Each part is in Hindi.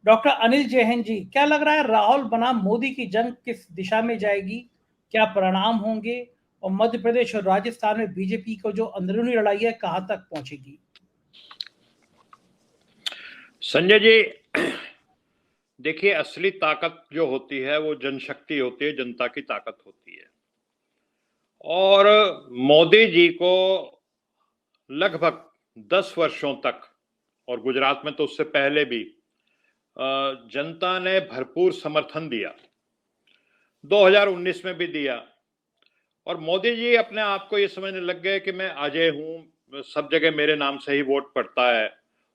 डॉक्टर अनिल जैन जी, क्या लग रहा है राहुल बनाम मोदी की जंग किस दिशा में जाएगी? क्या परिणाम होंगे? और मध्य प्रदेश और राजस्थान में बीजेपी को जो अंदरूनी लड़ाई है कहां तक पहुंचेगी? संजय जी, देखिए, असली ताकत जो होती है वो जनशक्ति होती है, जनता की ताकत होती है। और मोदी जी को लगभग 10 वर्षों तक, और गुजरात में तो उससे पहले भी, जनता ने भरपूर समर्थन दिया। 2019 में भी दिया। और मोदी जी अपने आप को ये समझने लग गए कि मैं अजय हूं, सब जगह मेरे नाम से ही वोट पड़ता है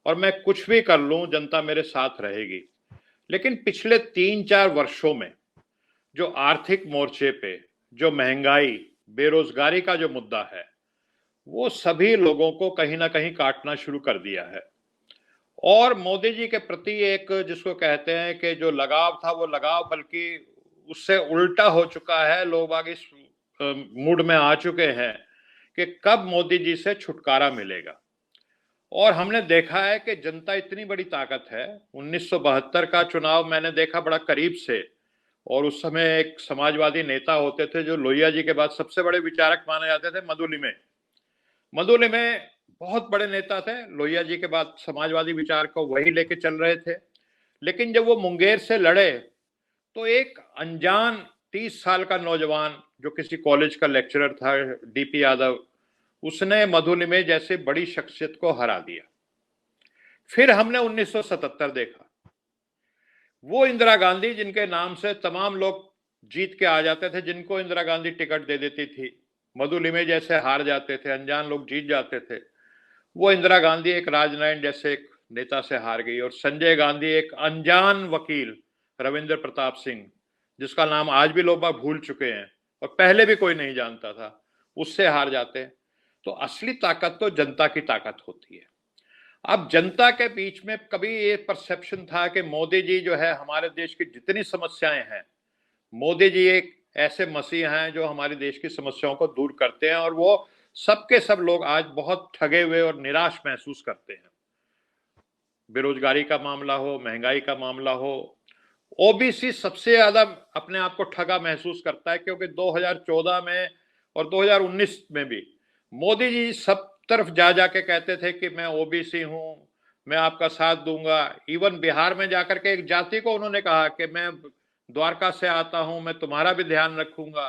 और मैं कुछ भी कर लूं जनता मेरे साथ रहेगी। लेकिन पिछले 3-4 वर्षों में जो आर्थिक मोर्चे पे, जो महंगाई, बेरोजगारी का जो मुद्दा है, वो सभी लोगों को कहीं ना कहीं काटना शुरू कर दिया है। और मोदी जी के प्रति एक, जिसको कहते हैं कि जो लगाव था, वो लगाव बल्कि उससे उल्टा हो चुका है। लोग आगे इस मूड में आ चुके हैं कि कब मोदी जी से छुटकारा मिलेगा। और हमने देखा है कि जनता इतनी बड़ी ताकत है। 1972 का चुनाव मैंने देखा बड़ा करीब से, और उस समय एक समाजवादी नेता होते थे जो लोहिया जी के बाद सबसे बड़े विचारक माने जाते थे, मधुलिमे। मधुलिमे बहुत बड़े नेता थे, लोहिया जी के बाद समाजवादी विचार को वही लेके चल रहे थे। लेकिन जब वो मुंगेर से लड़े तो एक अनजान 30 साल का नौजवान जो किसी कॉलेज का लेक्चरर था, डीपी यादव, उसने मधुलिमे जैसे बड़ी शख्सियत को हरा दिया। फिर हमने 1977 देखा। वो इंदिरा गांधी जिनके नाम से तमाम लोग जीत के आ जाते थे, जिनको इंदिरा गांधी टिकट दे देती थी, मधुलिमे जैसे हार जाते थे, अनजान लोग जीत जाते थे। वो इंदिरा गांधी एक राजनारायण जैसे एक नेता से हार गई, और संजय गांधी एक अनजान वकील रविंद्र प्रताप सिंह, जिसका नाम आज भी लोग बाग भूल चुके हैं और पहले भी कोई नहीं जानता था, उससे हार जाते हैं। तो असली ताकत तो जनता की ताकत होती है। अब जनता के बीच में कभी ये परसेप्शन था कि मोदी जी जो है, हमारे देश की जितनी समस्याएं हैं, मोदी जी एक ऐसे मसीह हैं जो हमारे देश की समस्याओं को दूर करते हैं, और वो सबके सब लोग आज बहुत ठगे हुए और निराश महसूस करते हैं। बेरोजगारी का मामला हो, महंगाई का मामला हो, ओबीसी सबसे ज्यादा अपने आप को ठगा महसूस करता है, क्योंकि 2014 में और 2019 में भी मोदी जी सब तरफ जा जाके कहते थे कि मैं ओबीसी हूं, मैं आपका साथ दूंगा। इवन बिहार में जाकर के एक जाति को उन्होंने कहा कि मैं द्वारका से आता हूं, मैं तुम्हारा भी ध्यान रखूंगा।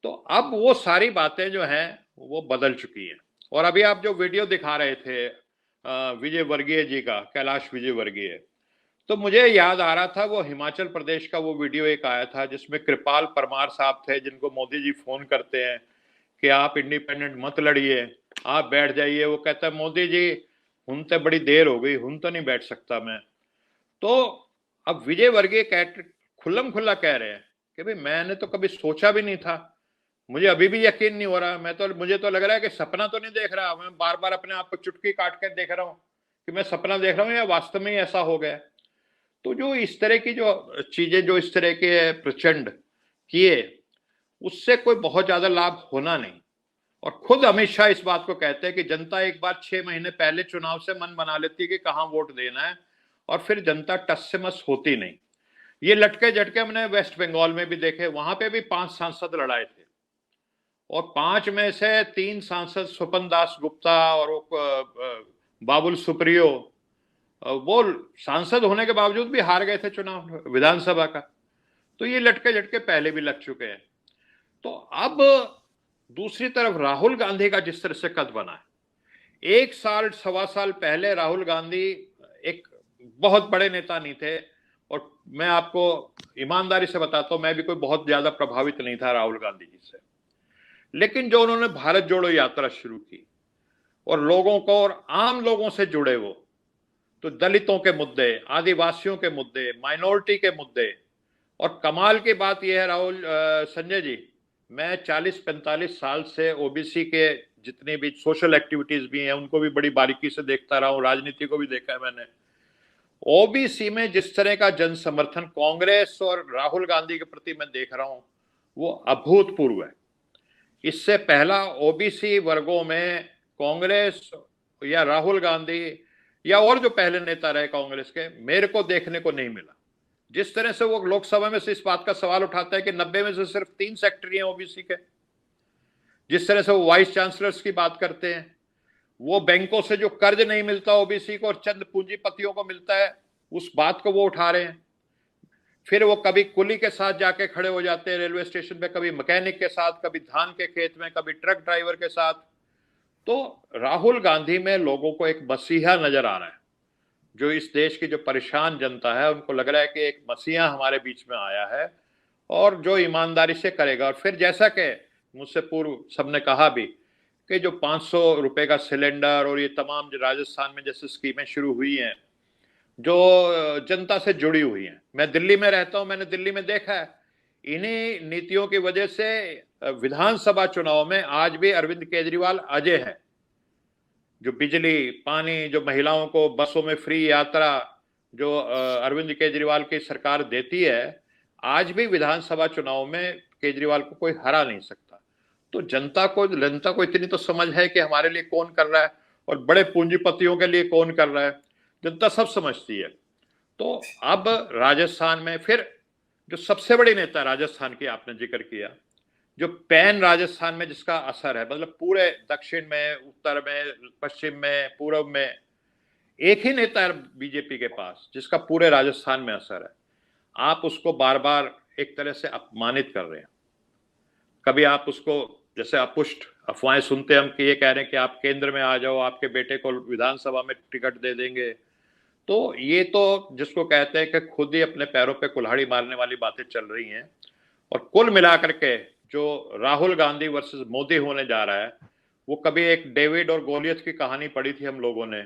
तो अब वो सारी बातें जो हैं वो बदल चुकी हैं। और अभी आप जो वीडियो दिखा रहे थे विजय वर्गीय जी का, कैलाश विजय वर्गीय, तो मुझे याद आ रहा था वो हिमाचल प्रदेश का वो वीडियो एक आया था जिसमें कृपाल परमार साहब थे, जिनको मोदी जी फोन करते हैं कि आप इंडिपेंडेंट मत लड़िए, आप बैठ जाइए। वो कहता है, मोदी जी हुन तो बड़ी देर हो गई, हुन तो नहीं बैठ सकता मैं। तो अब विजय वर्गीय खुल्लम खुल्ला कह रहे हैं कि भाई मैंने तो कभी सोचा भी नहीं था, मुझे अभी भी यकीन नहीं हो रहा, मुझे तो लग रहा है कि सपना तो नहीं देख रहा, मैं बार बार अपने आप को चुटकी काट कर देख रहा हूं कि मैं सपना देख रहा हूं या वास्तव में ही ऐसा हो गया। तो जो इस तरह की जो चीजें, जो इस तरह के प्रचंड किए, उससे कोई बहुत ज्यादा लाभ होना नहीं। और खुद अमित शाह इस बात को कहते हैं कि जनता एक बार 6 महीने पहले चुनाव से मन बना लेती है कि कहां वोट देना है, और फिर जनता टस से मस होती नहीं। ये लटके झटके हमने वेस्ट बंगाल में भी देखे, वहां पे भी 5 सांसद लड़ाए थे, और 5 में से 3 सांसद स्वपन दास गुप्ता और बाबुल सुप्रियो, वो सांसद होने के बावजूद भी हार गए थे चुनाव विधानसभा का। तो ये लटके झटके पहले भी लग चुके हैं। तो अब दूसरी तरफ राहुल गांधी का जिस तरह से कद बना है, 1 साल 1.25 साल पहले राहुल गांधी एक बहुत बड़े नेता नहीं थे। और मैं आपको ईमानदारी से बताता हूं, मैं भी कोई बहुत ज्यादा प्रभावित नहीं था राहुल गांधी जी से। लेकिन जो उन्होंने भारत जोड़ो यात्रा शुरू की और लोगों को और आम लोगों से जुड़े, वो तो दलितों के मुद्दे, आदिवासियों के मुद्दे, माइनॉरिटी के मुद्दे। और कमाल की बात यह है राहुल, संजय जी, मैं 40-45 साल से ओबीसी के जितनी भी सोशल एक्टिविटीज भी हैं उनको भी बड़ी बारीकी से देखता रहा हूं, राजनीति को भी देखा है मैंने। ओबीसी में जिस तरह का जन समर्थन कांग्रेस और राहुल गांधी के प्रति मैं देख रहा हूं, वो अभूतपूर्व है। इससे पहला ओबीसी वर्गों में कांग्रेस या राहुल गांधी या और जो पहले नेता रहे कांग्रेस के, मेरे को देखने को नहीं मिला। जिस तरह से वो लोकसभा में से इस बात का सवाल उठाता है कि 90 में से सिर्फ 3 सेक्रेटरी हैं ओबीसी के, जिस तरह से वो वाइस चांसलर्स की बात करते हैं, वो बैंकों से जो कर्ज नहीं मिलता ओबीसी को और चंद पूंजीपतियों को मिलता है, उस बात को वो उठा रहे हैं। फिर वो कभी कुली के साथ जाके खड़े हो जाते हैं रेलवे स्टेशन पे, कभी मैकेनिक के साथ, कभी धान के खेत में, कभी ट्रक ड्राइवर के साथ। तो राहुल गांधी में लोगों को एक मसीहा नजर आ रहा है। जो इस देश की जो परेशान जनता है, उनको लग रहा है कि एक मसीहा हमारे बीच में आया है और जो ईमानदारी से करेगा। और फिर जैसा कि मुझसे पूर्व सबने कहा भी कि जो 500 रुपए का सिलेंडर और ये तमाम जो राजस्थान में जैसे स्कीमें शुरू हुई हैं जो जनता से जुड़ी हुई हैं। मैं दिल्ली में रहता हूं, मैंने दिल्ली में देखा है इन्हीं नीतियों की वजह से विधानसभा चुनाव में आज भी अरविंद केजरीवाल अजय है। जो बिजली, पानी, जो महिलाओं को बसों में फ्री यात्रा जो अरविंद केजरीवाल की सरकार देती है, आज भी विधानसभा चुनाव में केजरीवाल को कोई हरा नहीं सकता। तो जनता को इतनी तो समझ है कि हमारे लिए कौन कर रहा है और बड़े पूंजीपतियों के लिए कौन कर रहा है, जनता सब समझती है। तो अब राजस्थान में फिर जो सबसे बड़ी नेता राजस्थान की आपने जिक्र किया, जो पैन राजस्थान में जिसका असर है, मतलब पूरे दक्षिण में, उत्तर में, पश्चिम में, पूर्व में एक ही नेता है बीजेपी के पास जिसका पूरे राजस्थान में असर है। आप उसको बार बार एक तरह से अपमानित कर रहे हैं। कभी आप उसको जैसे अपुष्ट अफवाहें सुनते हम कि ये कह रहे हैं कि आप केंद्र में आ जाओ, आपके बेटे को विधानसभा में टिकट दे देंगे। तो ये तो जिसको कहते हैं कि खुद ही अपने पैरों पे कुल्हाड़ी मारने वाली बातें चल रही हैं। और कुल मिलाकर के जो राहुल गांधी वर्सेस मोदी होने जा रहा है, वो कभी एक डेविड और गोलियत की कहानी पढ़ी थी हम लोगों ने,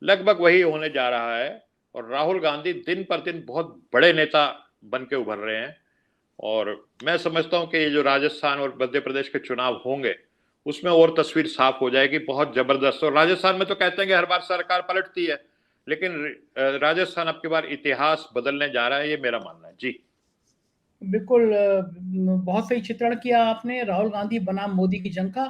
लगभग वही होने जा रहा है। और राहुल गांधी दिन पर दिन बहुत बड़े नेता बन के उभर रहे हैं। और मैं समझता हूं कि ये जो राजस्थान और मध्य प्रदेश के चुनाव होंगे उसमें और तस्वीर साफ हो जाएगी, बहुत जबरदस्त। और राजस्थान में तो कहते हैं कि हर बार सरकार पलटती है, लेकिन राजस्थान अब की बार इतिहास बदलने जा रहा है, ये मेरा मानना है। जी बिल्कुल बहुत सही चित्रण किया आपने राहुल गांधी बनाम मोदी की जंग का।